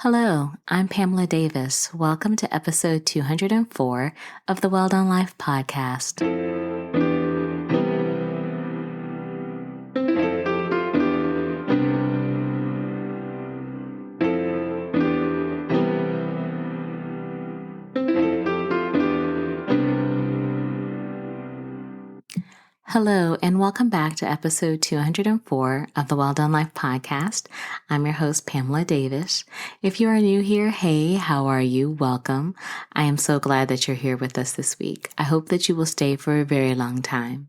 Hello, I'm Pamela Davis. Welcome to episode 204 of the Well Done Life podcast. Hello, and welcome back to episode 204 of the Well Done Life podcast. I'm your host, Pamela Davis. If you are new here, hey, how are you? Welcome. I am so glad that you're here with us this week. I hope that you will stay for a very long time.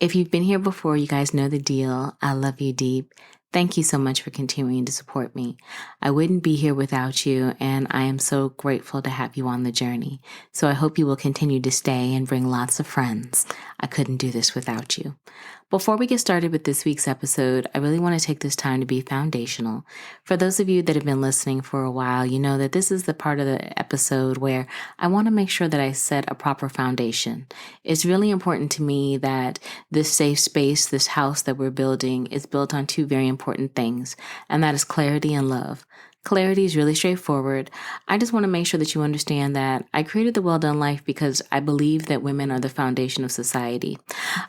If you've been here before, you guys know the deal. I love you deep. Thank you so much for continuing to support me. I wouldn't be here without you, and I am so grateful to have you on the journey. So I hope you will continue to stay and bring lots of friends. I couldn't do this without you. Before we get started with this week's episode, I really want to take this time to be foundational. For those of you that have been listening for a while, you know that this is the part of the episode where I want to make sure that I set a proper foundation. It's really important to me that this safe space, this house that we're building, is built on two very important things, and that is clarity and love. Clarity is really straightforward. I just want to make sure that you understand that I created the Well Done Life because I believe that women are the foundation of society.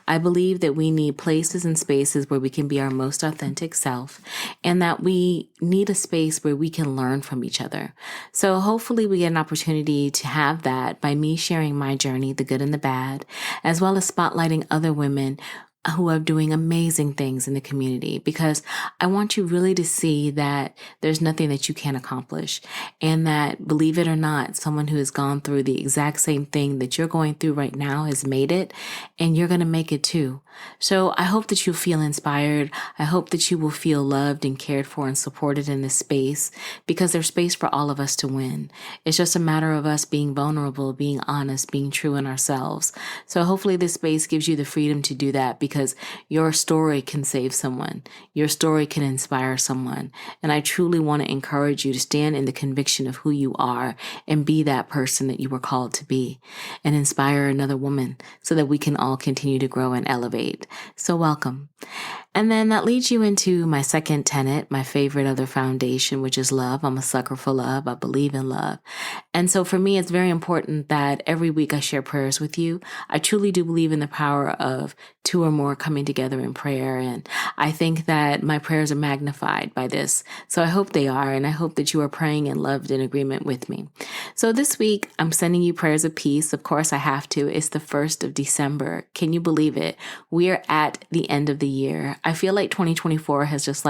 I believe that we need places and spaces where we can be our most authentic self, and that we need a space where we can learn from each other. So hopefully we get an opportunity to have that by me sharing my journey, the good and the bad, as well as spotlighting other women who are doing amazing things in the community, because I want you really to see that there's nothing that you can't accomplish, and that, believe it or not, someone who has gone through the exact same thing that you're going through right now has made it, and you're going to make it too. So I hope that you feel inspired. I hope that you will feel loved and cared for and supported in this space, because there's space for all of us to win. It's just a matter of us being vulnerable, being honest, being true in ourselves. So hopefully this space gives you the freedom to do that, because your story can save someone. Your story can inspire someone. And I truly want to encourage you to stand in the conviction of who you are and be that person that you were called to be, and inspire another woman so that we can all continue to grow and elevate. So welcome. And then that leads you into my second tenet, my favorite other foundation, which is love. I'm a sucker for love. I believe in love. And so for me, it's very important that every week I share prayers with you. I truly do believe in the power of two or more coming together in prayer. And I think that my prayers are magnified by this. So I hope they are. And I hope that you are praying and loved in agreement with me. So this week, I'm sending you prayers of peace. Of course, I have to. It's the 1st of December. Can you believe it? We are at the end of the year. I feel like 2024 has just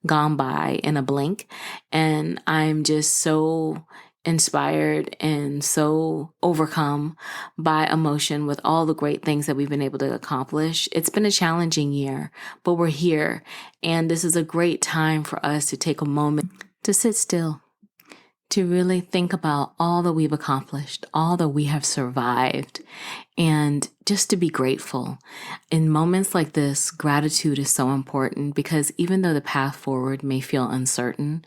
gone by in a blink, and I'm just so inspired and so overcome by emotion with all the great things that we've been able to accomplish. It's been a challenging year, but we're here, and this is a great time for us to take a moment to sit still, to really think about all that we've accomplished, all that we have survived, and just to be grateful. In moments like this, gratitude is so important, because even though the path forward may feel uncertain,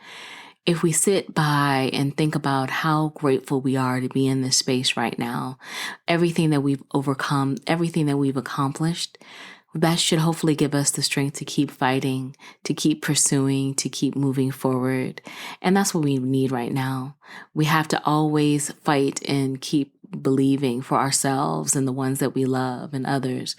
if we sit by and think about how grateful we are to be in this space right now, everything that we've overcome, everything that we've accomplished, that should hopefully give us the strength to keep fighting, to keep pursuing, to keep moving forward. And that's what we need right now. We have to always fight and keep believing for ourselves and the ones that we love and others,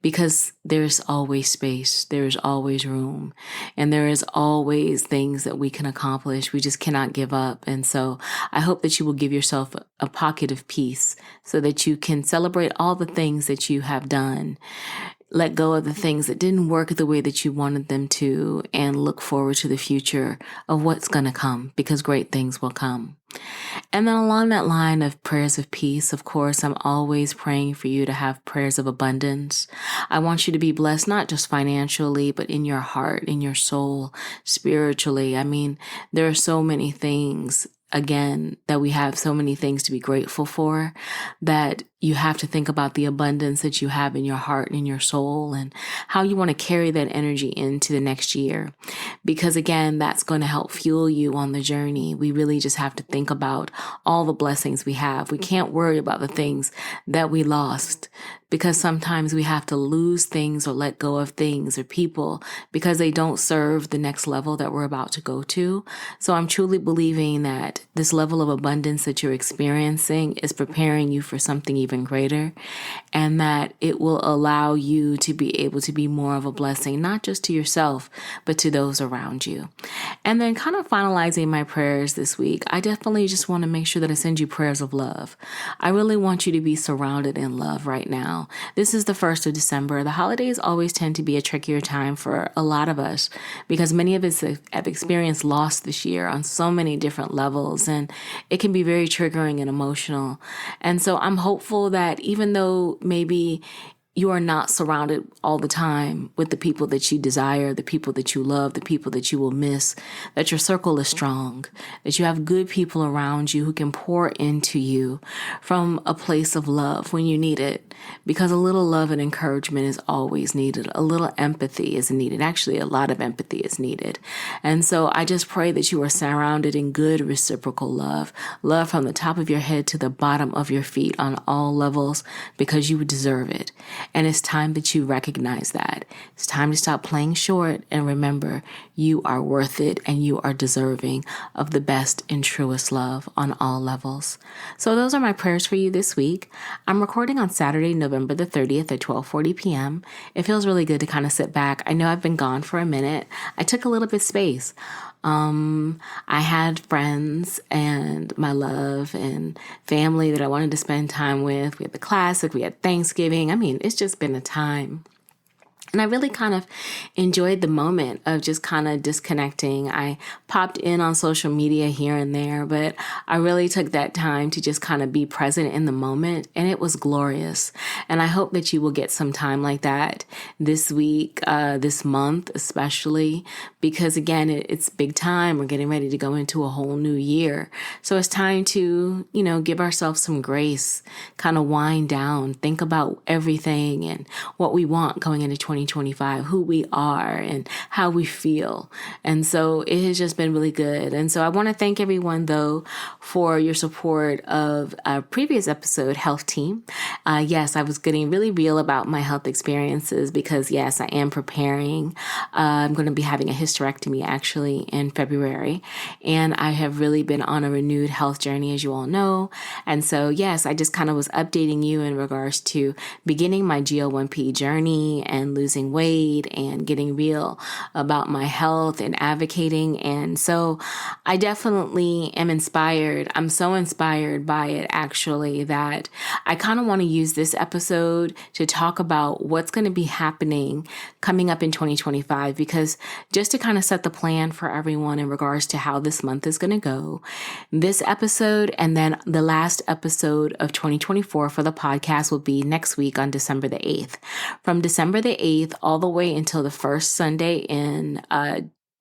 because there's always space, there's always room, and there is always things that we can accomplish. We just cannot give up. And so I hope that you will give yourself a pocket of peace so that you can celebrate all the things that you have done. Let go of the things that didn't work the way that you wanted them to, and look forward to the future of what's going to come, because great things will come. And then along that line of prayers of peace, of course, I'm always praying for you to have prayers of abundance. I want you to be blessed, not just financially, but in your heart, in your soul, spiritually. I mean, there are so many things, again, that we have so many things to be grateful for, that you have to think about the abundance that you have in your heart and in your soul and how you want to carry that energy into the next year. Because again, that's going to help fuel you on the journey. We really just have to think about all the blessings we have. We can't worry about the things that we lost, because sometimes we have to lose things or let go of things or people because they don't serve the next level that we're about to go to. So I'm truly believing that this level of abundance that you're experiencing is preparing you for something even greater, and that it will allow you to be able to be more of a blessing, not just to yourself, but to those around you. And then kind of finalizing my prayers this week, I definitely just want to make sure that I send you prayers of love. I really want you to be surrounded in love right now. This is the 1st of December. The holidays always tend to be a trickier time for a lot of us because many of us have experienced loss this year on so many different levels, and it can be very triggering and emotional. And so I'm hopeful that even though maybe you are not surrounded all the time with the people that you desire, the people that you love, the people that you will miss, that your circle is strong, that you have good people around you who can pour into you from a place of love when you need it. Because a little love and encouragement is always needed. A little empathy is needed. Actually, a lot of empathy is needed. And so I just pray that you are surrounded in good reciprocal love, love from the top of your head to the bottom of your feet on all levels, because you deserve it. And it's time that you recognize that. It's time to stop playing short and remember you are worth it and you are deserving of the best and truest love on all levels. So those are my prayers for you this week. I'm recording on Saturday, November the 30th at 12:40 p.m. It feels really good to kind of sit back. I know I've been gone for a minute. I took a little bit of space. I had friends and my love and family that I wanted to spend time with. We had the classic, we had Thanksgiving. I mean, it's just been a time. And I really kind of enjoyed the moment of just kind of disconnecting. I popped in on social media here and there, but I really took that time to just kind of be present in the moment, and it was glorious. And I hope that you will get some time like that this week, this month especially, because again, it's big time. We're getting ready to go into a whole new year. So it's time to, give ourselves some grace, kind of wind down, think about everything and what we want going into 2025, who we are and how we feel. And so it has just been really good. And so I want to thank everyone, though, for your support of a previous episode, Health Team. Yes, I was getting really real about my health experiences because, yes, I am preparing. I'm going to be having a hysterectomy actually in February. And I have really been on a renewed health journey, as you all know. And so, yes, I just kind of was updating you in regards to beginning my GL1P journey and losing weight and getting real about my health and advocating. And so I definitely am inspired. I'm so inspired by it, actually, that I kind of want to use this episode to talk about what's going to be happening coming up in 2025, because just to kind of set the plan for everyone in regards to how this month is going to go, this episode and then the last episode of 2024 for the podcast will be next week on December the 8th. From December the 8th all the way until the first Sunday in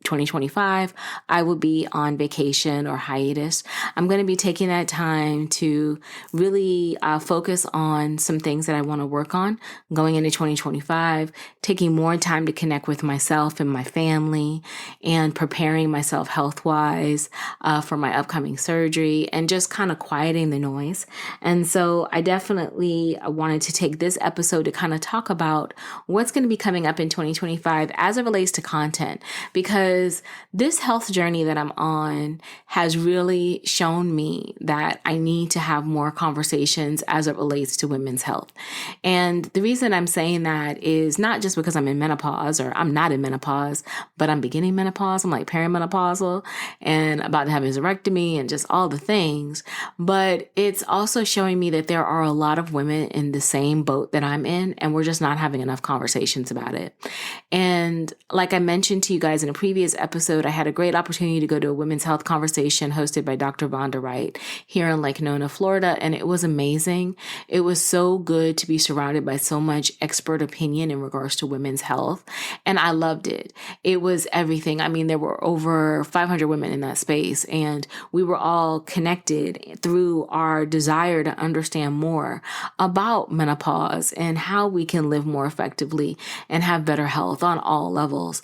2025, I will be on vacation or hiatus. I'm going to be taking that time to really focus on some things that I want to work on going into 2025, taking more time to connect with myself and my family and preparing myself health-wise for my upcoming surgery and just kind of quieting the noise. And so I definitely wanted to take this episode to kind of talk about what's going to be coming up in 2025 as it relates to content, because this health journey that I'm on has really shown me that I need to have more conversations as it relates to women's health. And the reason I'm saying that is not just because I'm in menopause, or I'm not in menopause, but I'm beginning menopause. I'm like perimenopausal and about to have a hysterectomy and just all the things. But it's also showing me that there are a lot of women in the same boat that I'm in, and we're just not having enough conversations about it. And like I mentioned to you guys in a previous previous episode, I had a great opportunity to go to a women's health conversation hosted by Dr. Vonda Wright here in Lake Nona, Florida, and it was amazing. It was so good to be surrounded by so much expert opinion in regards to women's health, and I loved it. It was everything. I mean, there were over 500 women in that space, and we were all connected through our desire to understand more about menopause and how we can live more effectively and have better health on all levels.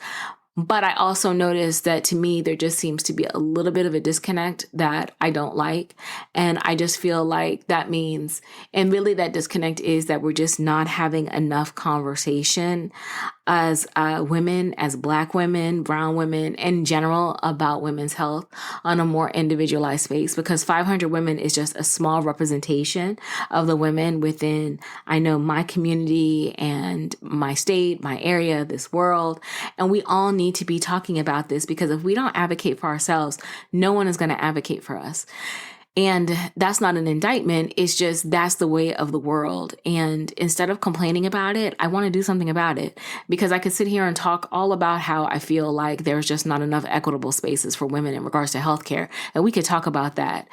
But I also noticed that to me, there just seems to be a little bit of a disconnect that I don't like. And I just feel like that means, and really that disconnect is that we're just not having enough conversation as women, as Black women, brown women in general about women's health on a more individualized space, because 500 women is just a small representation of the women within, I know, my community and my state, my area, this world. And we all need to be talking about this, because if we don't advocate for ourselves, no one is going to advocate for us. And that's not an indictment. It's just that's the way of the world. And instead of complaining about it, I want to do something about it, because I could sit here and talk all about how I feel like there's just not enough equitable spaces for women in regards to healthcare. And we could talk about that.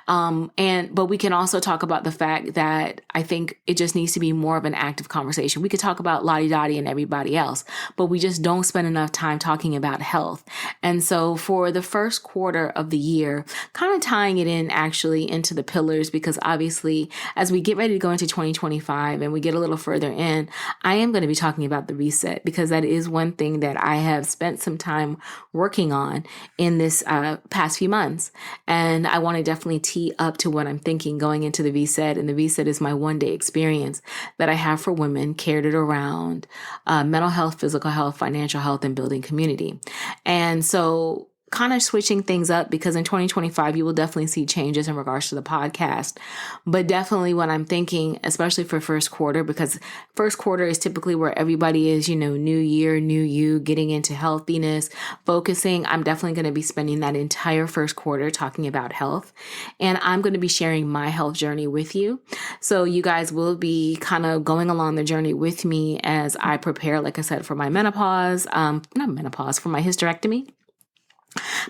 But we can also talk about the fact that I think it just needs to be more of an active conversation. We could talk about Lottie Dottie and everybody else, but we just don't spend enough time talking about health. And so for the first quarter of the year, kind of tying it in actually into the pillars, because obviously as we get ready to go into 2025 and we get a little further in, I am going to be talking about the reset, because that is one thing that I have spent some time working on in this past few months. And I want to definitely tee up to what I'm thinking going into the reset. And the reset is my one-day experience that I have for women catered around mental health, physical health, financial health, and building community. And so kind of switching things up, because in 2025, you will definitely see changes in regards to the podcast. But definitely what I'm thinking, especially for first quarter, because first quarter is typically where everybody is, new year, new you, getting into healthiness, focusing. I'm definitely going to be spending that entire first quarter talking about health. And I'm going to be sharing my health journey with you. So you guys will be kind of going along the journey with me as I prepare, like I said, for my menopause, for my hysterectomy.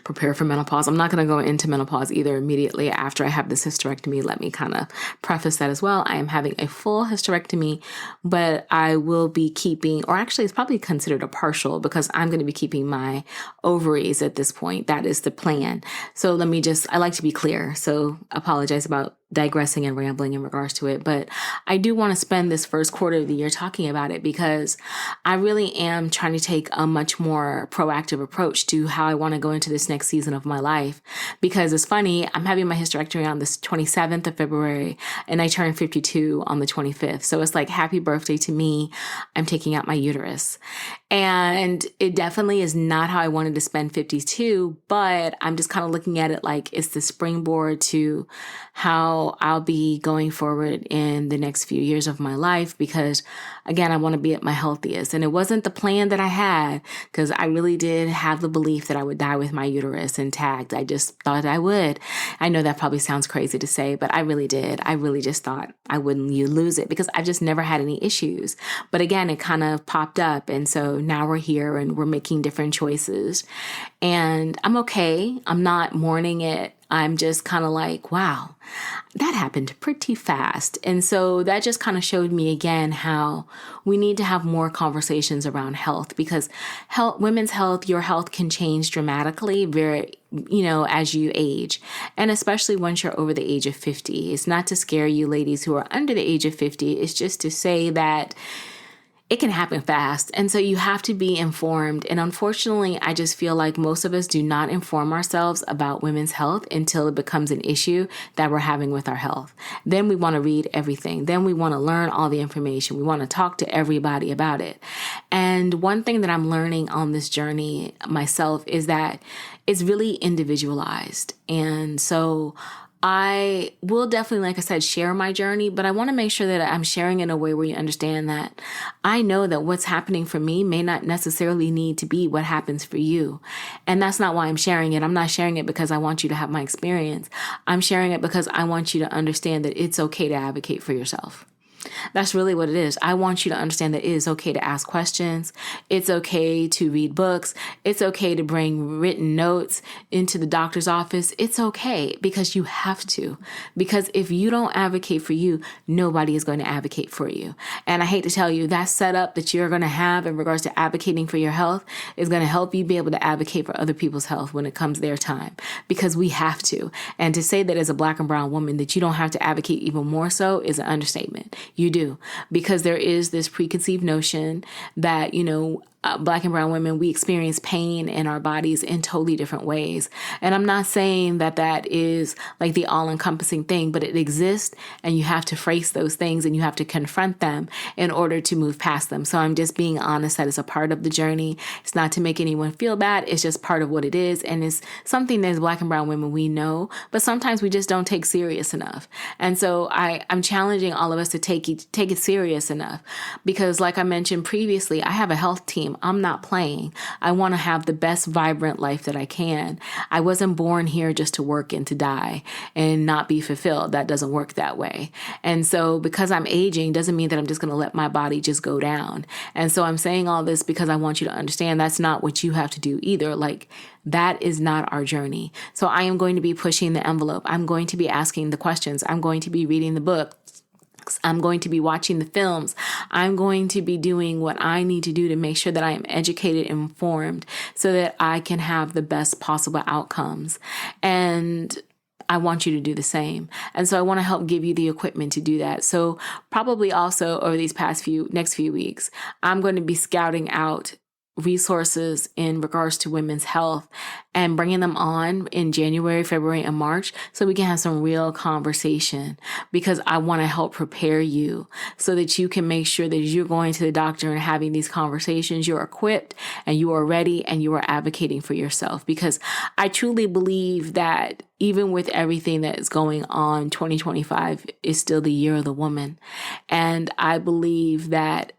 Prepare for menopause. I'm not going to go into menopause either immediately after I have this hysterectomy. Let me kind of preface that as well. I am having a full hysterectomy, but I will be keeping, or actually it's probably considered a partial, because I'm going to be keeping my ovaries at this point. That is the plan. So I like to be clear. So apologize about digressing and rambling in regards to it. But I do want to spend this first quarter of the year talking about it, because I really am trying to take a much more proactive approach to how I want to go into this next season of my life. Because it's funny, I'm having my hysterectomy on the 27th of February, and I turn 52 on the 25th. So it's like, happy birthday to me. I'm taking out my uterus. And it definitely is not how I wanted to spend 52, but I'm just kind of looking at it like it's the springboard to how I'll be going forward in the next few years of my life, because again, I want to be at my healthiest. And it wasn't the plan that I had, because I really did have the belief that I would die with my uterus intact. I just thought I would. I know that probably sounds crazy to say, but I really did. I really just thought I wouldn't lose it, because I've just never had any issues. But again, it kind of popped up. And so now we're here and we're making different choices. And I'm okay. I'm not mourning it. I'm just kind of like, wow, that happened pretty fast. And so that just kind of showed me again how we need to have more conversations around health, because women's health, your health can change dramatically as you age. And especially once you're over the age of 50. It's not to scare you ladies who are under the age of 50. It's just to say that it can happen fast. And so you have to be informed. And unfortunately, I just feel like most of us do not inform ourselves about women's health until it becomes an issue that we're having with our health. Then we want to read everything. Then we want to learn all the information. We want to talk to everybody about it. And one thing that I'm learning on this journey myself is that it's really individualized. And so I will definitely, like I said, share my journey, but I want to make sure that I'm sharing in a way where you understand that I know that what's happening for me may not necessarily need to be what happens for you. And that's not why I'm sharing it. I'm not sharing it because I want you to have my experience. I'm sharing it because I want you to understand that it's okay to advocate for yourself. That's really what it is. I want you to understand that it is okay to ask questions. It's okay to read books. It's okay to bring written notes into the doctor's office. It's okay because you have to. Because if you don't advocate for you, nobody is going to advocate for you. And I hate to tell you, that setup that you're going to have in regards to advocating for your health is going to help you be able to advocate for other people's health when it comes their time, because we have to. And to say that as a Black and brown woman that you don't have to advocate even more so is an understatement. You do, because there is this preconceived notion that, Black and brown women, we experience pain in our bodies in totally different ways. And I'm not saying that that is like the all-encompassing thing, but it exists, and you have to face those things and you have to confront them in order to move past them. So I'm just being honest that it's a part of the journey. It's not to make anyone feel bad. It's just part of what it is. And it's something that as Black and brown women we know, but sometimes we just don't take serious enough. And so I'm challenging all of us to take it serious enough, because like I mentioned previously, I have a health team. I'm not playing. I want to have the best vibrant life that I can. I wasn't born here just to work and to die and not be fulfilled. That doesn't work that way. And so because I'm aging doesn't mean that I'm just going to let my body just go down. And so I'm saying all this because I want you to understand that's not what you have to do either. Like, that is not our journey. So I am going to be pushing the envelope. I'm going to be asking the questions. I'm going to be reading the book. I'm going to be watching the films. I'm going to be doing what I need to do to make sure that I am educated and informed so that I can have the best possible outcomes. And I want you to do the same. And so I want to help give you the equipment to do that. So probably also over these next few weeks, I'm going to be scouting out resources in regards to women's health and bringing them on in January, February, and March so we can have some real conversation, because I want to help prepare you so that you can make sure that you're going to the doctor and having these conversations, you're equipped and you are ready and you are advocating for yourself. Because I truly believe that even with everything that is going on, 2025 is still the year of the woman. And I believe that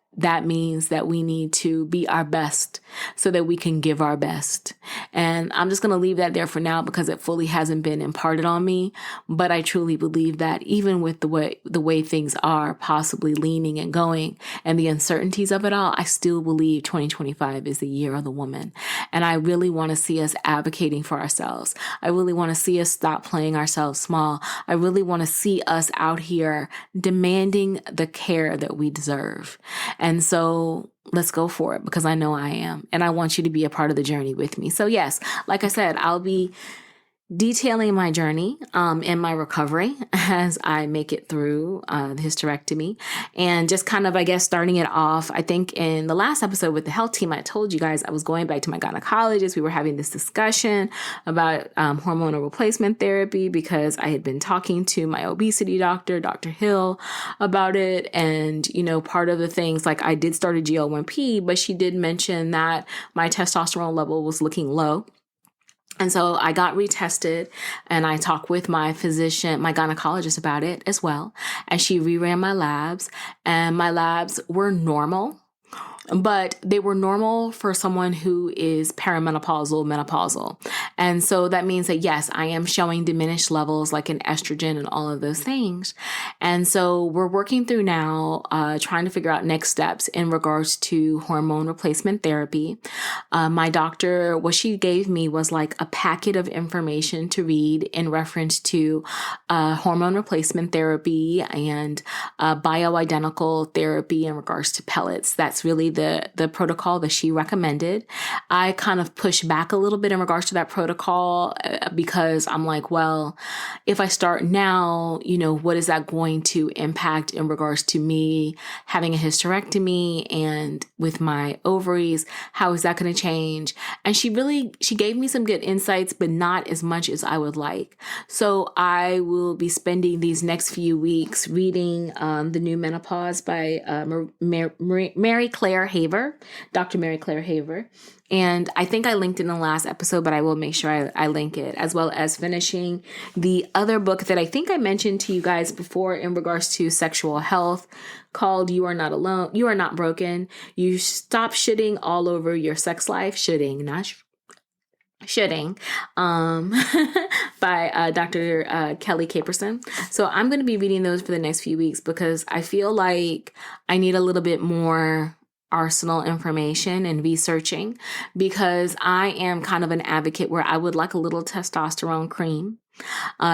means that we need to be our best so that we can give our best. And I'm just going to leave that there for now because it fully hasn't been imparted on me. But I truly believe that even with the way things are possibly leaning and going and the uncertainties of it all, I still believe 2025 is the year of the woman. And I really want to see us advocating for ourselves. I really want to see us stop playing ourselves small. I really want to see us out here demanding the care that we deserve. And so let's go for it, because I know I am. And I want you to be a part of the journey with me. So yes, like I said, I'll be detailing my journey and my recovery as I make it through the hysterectomy, and just kind of, I guess, starting it off. I think in the last episode with the health team, I told you guys I was going back to my gynecologist. We were having this discussion about hormonal replacement therapy because I had been talking to my obesity doctor, Dr. Hill, about it. And, part of the things, like I did start a GL1P, but she did mention that my testosterone level was looking low. And so I got retested, and I talked with my physician, my gynecologist, about it as well. And she reran my labs, and my labs were normal, but they were normal for someone who is perimenopausal, menopausal. And so that means that, yes, I am showing diminished levels like in estrogen and all of those things. And so we're working through now, trying to figure out next steps in regards to hormone replacement therapy. My doctor, what she gave me was like a packet of information to read in reference to hormone replacement therapy and bioidentical therapy in regards to pellets. That's really the protocol that she recommended. I kind of pushed back a little bit in regards to that protocol because I'm like, well, if I start now, what is that going to impact in regards to me having a hysterectomy and with my ovaries? How is that going to change? And she gave me some good insights, but not as much as I would like. So I will be spending these next few weeks reading The New Menopause by Mary Claire Haver, Dr. Mary Claire Haver. And I think I linked it in the last episode, but I will make sure I link it, as well as finishing the other book that I think I mentioned to you guys before in regards to sexual health, called You Are Not Alone. You Are Not Broken. You stop shitting all over your sex life. Shitting, not Shitting, um, by Dr. Kelly Caperson. So I'm going to be reading those for the next few weeks because I feel like I need a little bit more arsenal information and researching, because I am kind of an advocate where I would like a little testosterone cream,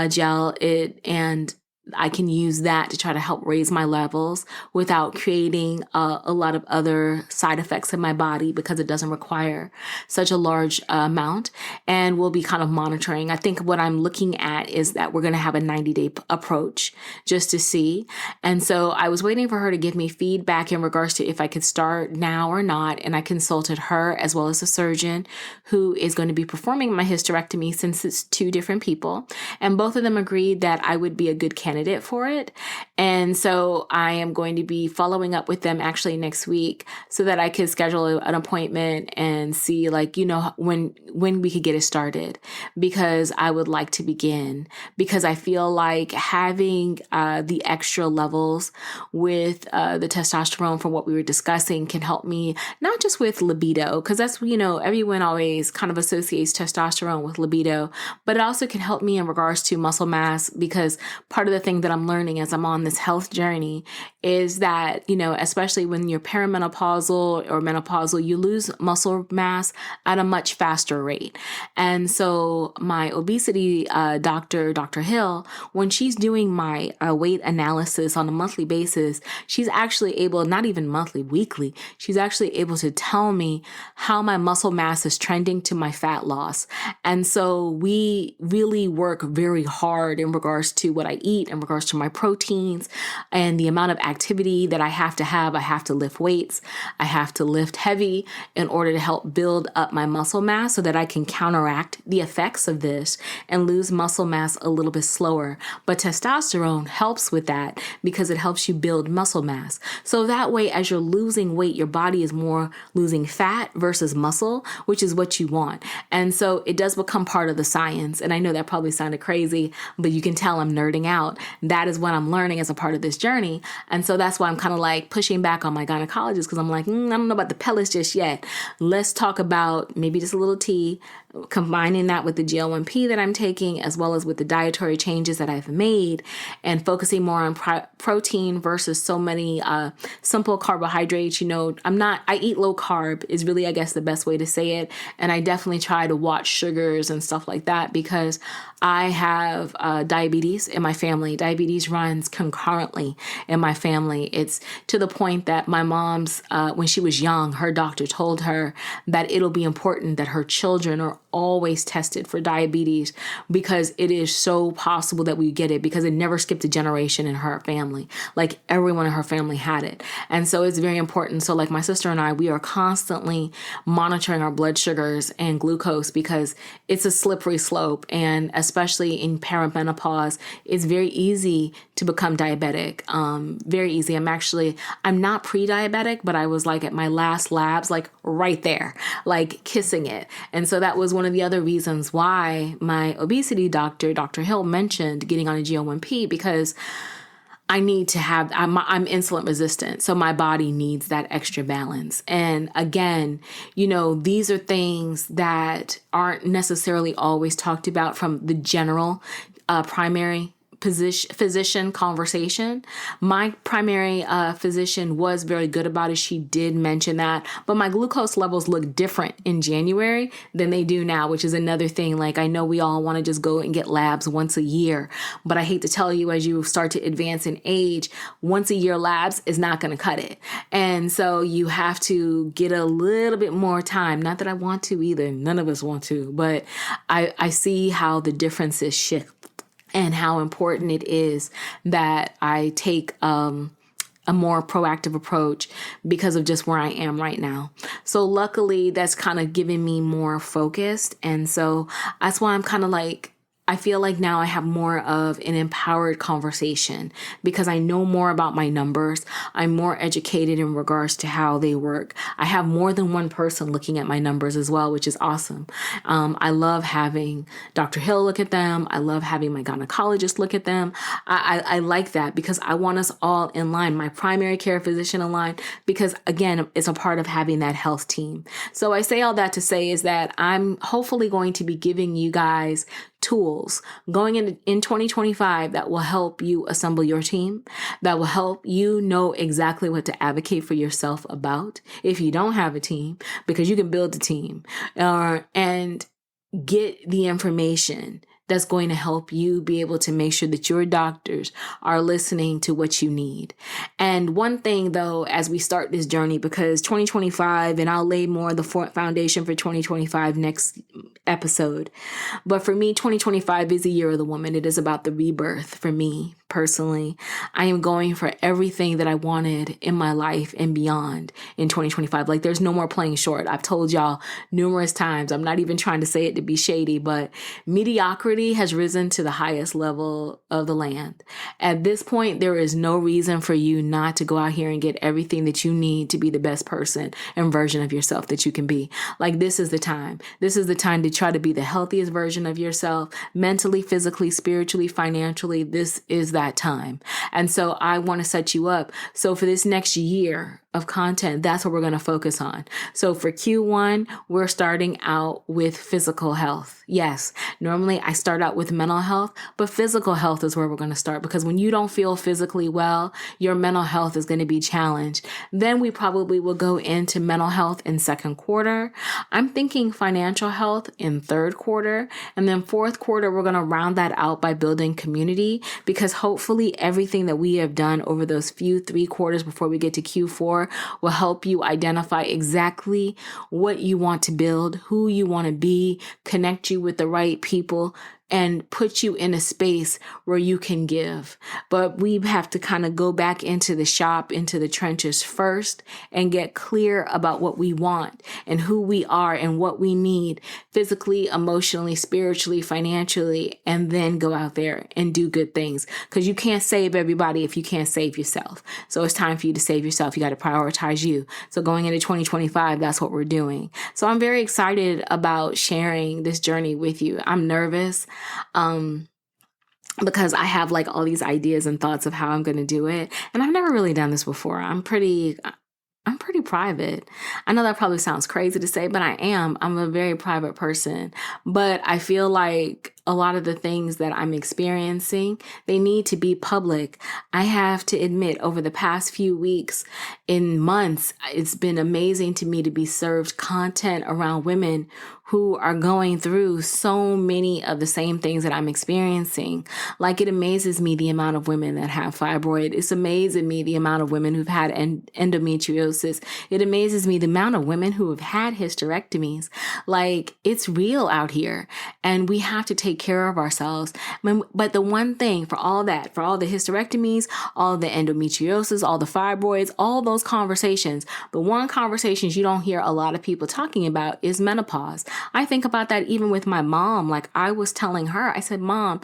gel, and I can use that to try to help raise my levels without creating a lot of other side effects in my body, because it doesn't require such a large amount. And we'll be kind of monitoring. I think what I'm looking at is that we're going to have a 90-day approach just to see. And so I was waiting for her to give me feedback in regards to if I could start now or not. And I consulted her as well as a surgeon who is going to be performing my hysterectomy, since it's two different people. And both of them agreed that I would be a good candidate for it. And so I am going to be following up with them actually next week so that I could schedule an appointment and see, like, when we could get it started, because I would like to begin, because I feel like having the extra levels with the testosterone from what we were discussing can help me, not just with libido, because that's, everyone always kind of associates testosterone with libido, but it also can help me in regards to muscle mass, because part of the thing that I'm learning as I'm on this health journey is that, especially when you're perimenopausal or menopausal, you lose muscle mass at a much faster rate. And so my obesity doctor, Dr. Hill, when she's doing my weight analysis on a monthly basis, she's actually able, not even monthly, weekly, she's actually able to tell me how my muscle mass is trending to my fat loss. And so we really work very hard in regards to what I eat, in regards to my proteins and the amount of activity that I have to have. I have to lift weights. I have to lift heavy in order to help build up my muscle mass so that I can counteract the effects of this and lose muscle mass a little bit slower. But testosterone helps with that because it helps you build muscle mass. So that way, as you're losing weight, your body is more losing fat versus muscle, which is what you want. And so it does become part of the science. And I know that probably sounded crazy, but you can tell I'm nerding out. That is what I'm learning as a part of this journey. And so that's why I'm kind of like pushing back on my gynecologist, because I'm like, I don't know about the pellets just yet. Let's talk about maybe just a little tea, combining that with the GL1P that I'm taking, as well as with the dietary changes that I've made, and focusing more on protein versus so many simple carbohydrates. I eat low carb is really, I guess, the best way to say it. And I definitely try to watch sugars and stuff like that, because I have diabetes in my family. Diabetes runs concurrently in my family. It's to the point that my mom's, when she was young, her doctor told her that it'll be important that her children are always tested for diabetes, because it is so possible that we get it, because it never skipped a generation in her family. Like, everyone in her family had it. And so it's very important. So like my sister and I, we are constantly monitoring our blood sugars and glucose, because it's a slippery slope. And especially in perimenopause, it's very easy to become diabetic. Very easy. I'm not pre-diabetic, but I was like at my last labs, like right there, like kissing it. And so that was one of the other reasons why my obesity doctor, Dr. Hill, mentioned getting on a GL1P, because I'm insulin resistant. So my body needs that extra balance. And again, these are things that aren't necessarily always talked about from the general primary physician conversation. My primary physician was very good about it. She did mention that, but my glucose levels look different in January than they do now, which is another thing. Like, I know we all want to just go and get labs once a year, but I hate to tell you, as you start to advance in age, once a year labs is not going to cut it. And so you have to get a little bit more time. Not that I want to either. None of us want to, but I see how the differences shift, and how important it is that I take a more proactive approach because of just where I am right now. So luckily, that's kind of given me more focused. And so that's why I'm kind of like, I feel like now I have more of an empowered conversation because I know more about my numbers. I'm more educated in regards to how they work. I have more than one person looking at my numbers as well, which is awesome. I love having Dr. Hill look at them. I love having my gynecologist look at them. I like that because I want us all in line, my primary care physician in line, because again, it's a part of having that health team. So I say all that to say is that I'm hopefully going to be giving you guys tools going in 2025 that will help you assemble your team, that will help you know exactly what to advocate for yourself about if you don't have a team, because you can build a team and get the information that's going to help you be able to make sure that your doctors are listening to what you need. And one thing though, as we start this journey, because 2025, and I'll lay more of the foundation for 2025 next episode. But for me, 2025 is the year of the woman. It is about the rebirth for me personally. I am going for everything that I wanted in my life and beyond in 2025. Like there's no more playing short. I've told y'all numerous times, I'm not even trying to say it to be shady, but mediocrity has risen to the highest level of the land. At this point, there is no reason for you not to go out here and get everything that you need to be the best person and version of yourself that you can be. Like this is the time. This is the time to try to be the healthiest version of yourself, mentally, physically, spiritually, financially. This is that time. And so I want to set you up. So for this next year of content, that's what we're going to focus on. So for Q1, we're starting out with physical health. Yes, normally I start out with mental health, but physical health is where we're going to start, because when you don't feel physically well, your mental health is going to be challenged. Then we probably will go into mental health in second quarter. I'm thinking financial health in third quarter. And then fourth quarter, we're going to round that out by building community, because hopefully everything that we have done over those few 3 quarters before we get to Q4 will help you identify exactly what you want to build, who you want to be, connect you with the right people, and put you in a space where you can give. But we have to kind of go back into the shop, into the trenches first, and get clear about what we want and who we are and what we need physically, emotionally, spiritually, financially, and then go out there and do good things. Because you can't save everybody if you can't save yourself. So it's time for you to save yourself. You got to prioritize you. So going into 2025, that's what we're doing. So I'm very excited about sharing this journey with you. I'm nervous. Because I have like all these ideas and thoughts of how I'm going to do it. And I've never really done this before. I'm pretty private. I know that probably sounds crazy to say, but I am. I'm a very private person. But I feel like a lot of the things that I'm experiencing, they need to be public. I have to admit, over the past few weeks and months, it's been amazing to me to be served content around women who are going through so many of the same things that I'm experiencing. Like, it amazes me the amount of women that have fibroid. It's amazing me the amount of women who've had endometriosis. It amazes me the amount of women who have had hysterectomies. Like, it's real out here, and we have to take care of ourselves. But the one thing for all that, for all the hysterectomies, all the endometriosis, all the fibroids, all those conversations, the one conversations you don't hear a lot of people talking about is menopause. I think about that even with my mom. Like, I was telling her, I said, Mom,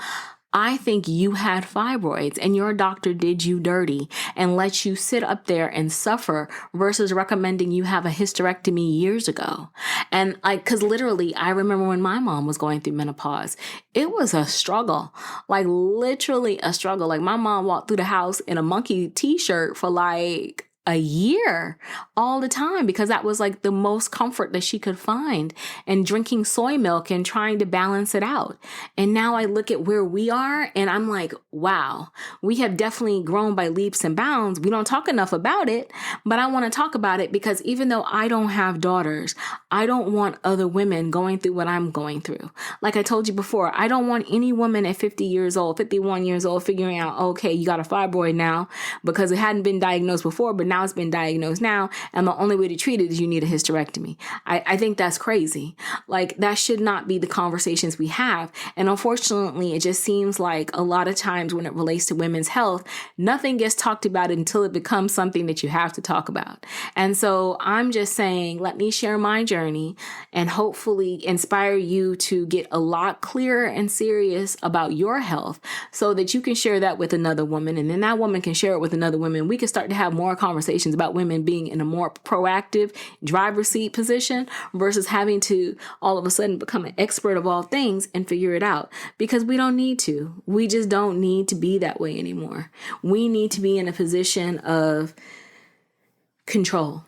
I think you had fibroids and your doctor did you dirty and let you sit up there and suffer versus recommending you have a hysterectomy years ago. And cause literally I remember when my mom was going through menopause, it was a struggle, like literally a struggle. Like, my mom walked through the house in a monkey t-shirt for like a year all the time, because that was like the most comfort that she could find, and drinking soy milk and trying to balance it out. And now I look at where we are and I'm like, wow, we have definitely grown by leaps and bounds. We don't talk enough about it, but I want to talk about it because even though I don't have daughters, I don't want other women going through what I'm going through. Like I told you before, I don't want any woman at 50 years old, 51 years old, figuring out, okay, you got a fibroid now because it hadn't been diagnosed before, but now it's been diagnosed now, and the only way to treat it is you need a hysterectomy. I think that's crazy. Like, that should not be the conversations we have. And unfortunately, it just seems like a lot of times when it relates to women's health, nothing gets talked about until it becomes something that you have to talk about. And so I'm just saying, let me share my journey and hopefully inspire you to get a lot clearer and serious about your health so that you can share that with another woman. And then that woman can share it with another woman. We can start to have more conversations about women being in a more proactive driver's seat position versus having to all of a sudden become an expert of all things and figure it out, because we don't need to. We just don't need to be that way anymore. We need to be in a position of control.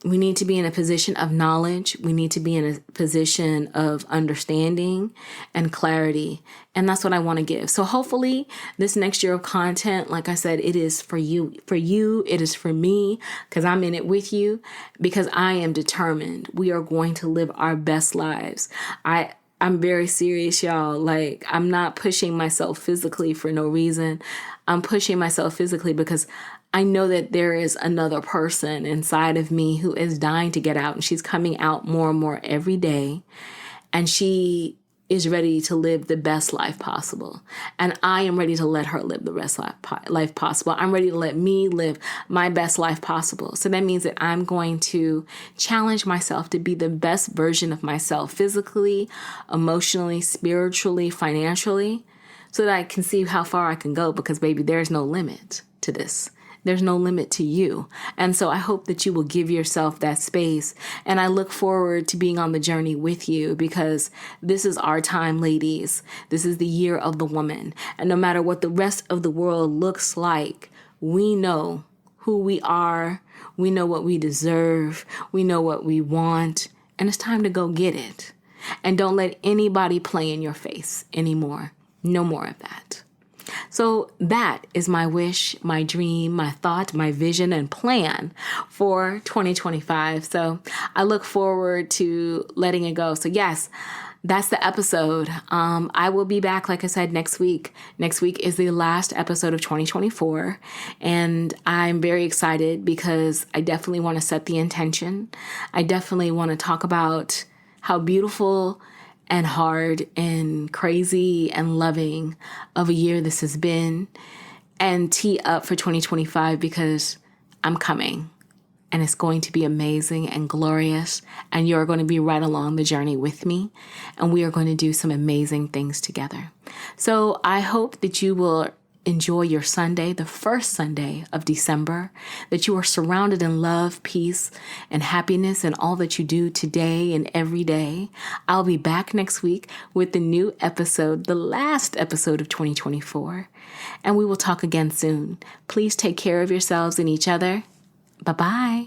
We need to be in a position of knowledge. We need to be in a position of understanding and clarity. And that's what I want to give. So hopefully this next year of content, like I said, it is for you. For you, it is for me, because I'm in it with you, because I am determined. We are going to live our best lives. I'm very serious, y'all. Like, I'm not pushing myself physically for no reason. I'm pushing myself physically because I know that there is another person inside of me who is dying to get out, and she's coming out more and more every day. And she is ready to live the best life possible. And I am ready to let her live the best life possible. I'm ready to let me live my best life possible. So that means that I'm going to challenge myself to be the best version of myself, physically, emotionally, spiritually, financially, so that I can see how far I can go, because baby, there's no limit to this. There's no limit to you. And so I hope that you will give yourself that space. And I look forward to being on the journey with you, because this is our time, ladies. This is the year of the woman. And no matter what the rest of the world looks like, we know who we are. We know what we deserve. We know what we want. And it's time to go get it. And don't let anybody play in your face anymore. No more of that. So that is my wish, my dream, my thought, my vision and plan for 2025. So I look forward to letting it go. So yes, that's the episode. I will be back, like I said, next week. Next week is the last episode of 2024. And I'm very excited because I definitely want to set the intention. I definitely want to talk about how beautiful and hard and crazy and loving of a year this has been, and tee up for 2025, because I'm coming and it's going to be amazing and glorious, and you're going to be right along the journey with me, and we are going to do some amazing things together. So I hope that you will enjoy your Sunday, the first Sunday of December, that you are surrounded in love, peace, and happiness in all that you do today and every day. I'll be back next week with the new episode, the last episode of 2024, and we will talk again soon. Please take care of yourselves and each other. Bye-bye.